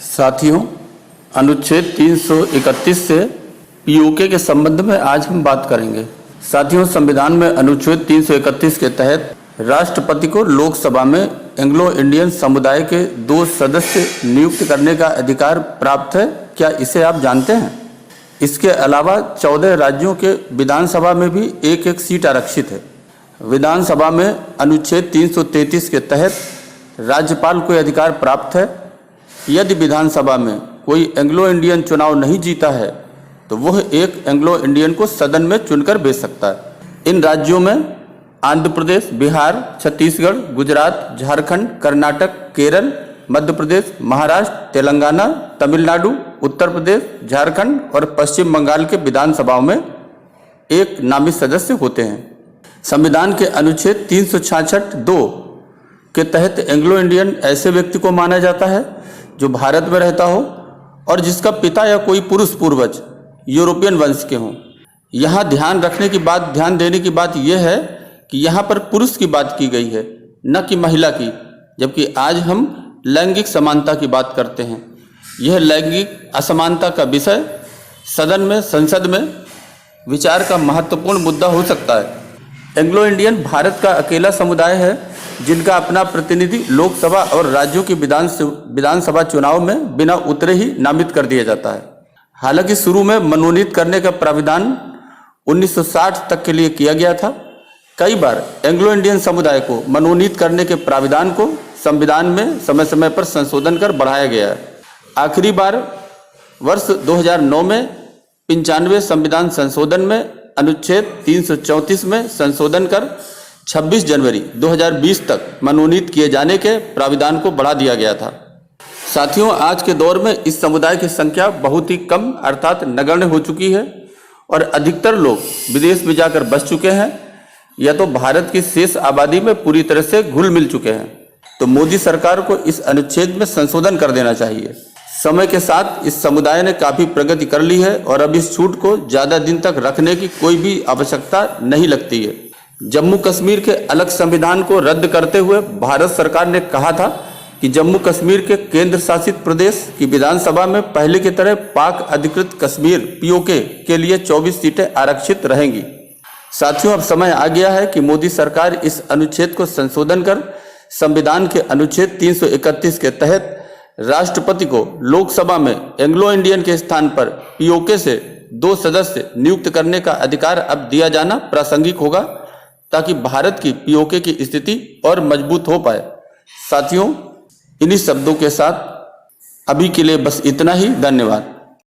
साथियों, अनुच्छेद 331 से पीओके के संबंध में आज हम बात करेंगे। साथियों, संविधान में अनुच्छेद 331 के तहत राष्ट्रपति को लोकसभा में एंग्लो इंडियन समुदाय के 2 सदस्य नियुक्त करने का अधिकार प्राप्त है। क्या इसे आप जानते हैं? इसके अलावा 14 राज्यों के विधानसभा में भी एक सीट आरक्षित है। विधानसभा में अनुच्छेद 333 के तहत राज्यपाल को अधिकार प्राप्त है। यदि विधानसभा में कोई एंग्लो इंडियन चुनाव नहीं जीता है तो वह एक एंग्लो इंडियन को सदन में चुनकर भेज सकता है। इन राज्यों में आंध्र प्रदेश, बिहार, छत्तीसगढ़, गुजरात, झारखंड, कर्नाटक, केरल, मध्य प्रदेश, महाराष्ट्र, तेलंगाना, तमिलनाडु, उत्तर प्रदेश, झारखंड और पश्चिम बंगाल के विधानसभाओं में एक नामित सदस्य होते हैं। संविधान के अनुच्छेद 366(2) के तहत एंग्लो इंडियन ऐसे व्यक्ति को माना जाता है जो भारत में रहता हो और जिसका पिता या कोई पुरुष पूर्वज यूरोपियन वंश के हों। यहाँ ध्यान देने की बात यह है कि यहाँ पर पुरुष की बात की गई है, न कि महिला की, जबकि आज हम लैंगिक समानता की बात करते हैं। यह लैंगिक असमानता का विषय सदन में, संसद में विचार का महत्वपूर्ण मुद्दा हो सकता है। एंग्लो इंडियन भारत का अकेला समुदाय है जिनका अपना प्रतिनिधि लोकसभा और राज्यों की विधानसभा चुनाव में बिना उतरे ही नामित कर दिया जाता है। हालांकि शुरू में मनोनीत करने का प्राविधान 1960 तक के लिए किया गया था। कई बार एंग्लो इंडियन समुदाय को मनोनीत करने के प्राविधान को संविधान में समय समय पर संशोधन कर बढ़ाया गया है। आखिरी बार वर्ष 2009 में 95वें संविधान संशोधन में अनुच्छेद 334 में संशोधन कर 26 जनवरी 2020 तक मनोनीत किए जाने के प्राविधान को बढ़ा दिया गया था। साथियों, आज के दौर में इस समुदाय की संख्या बहुत ही कम अर्थात नगण्य हो चुकी है और अधिकतर लोग विदेश में जाकर बस चुके हैं या तो भारत की शेष आबादी में पूरी तरह से घुल मिल चुके हैं। तो मोदी सरकार को इस अनुच्छेद में संशोधन कर देना चाहिए। समय के साथ इस समुदाय ने काफ़ी प्रगति कर ली है और अब इस छूट को ज़्यादा दिन तक रखने की कोई भी आवश्यकता नहीं लगती है। जम्मू कश्मीर के अलग संविधान को रद्द करते हुए भारत सरकार ने कहा था कि जम्मू कश्मीर के केंद्र शासित प्रदेश की विधानसभा में पहले की तरह पाक अधिकृत कश्मीर पीओके के लिए 24 सीटें आरक्षित रहेंगी। साथियों, अब समय आ गया है कि मोदी सरकार इस अनुच्छेद को संशोधन कर संविधान के अनुच्छेद 331 के तहत राष्ट्रपति को लोकसभा में एंग्लो इंडियन के स्थान पर पीओके से 2 सदस्य नियुक्त करने का अधिकार अब दिया जाना प्रासंगिक होगा ताकि भारत की पीओके की स्थिति और मजबूत हो पाए। साथियों, इन्हीं शब्दों के साथ अभी के लिए बस इतना ही। धन्यवाद।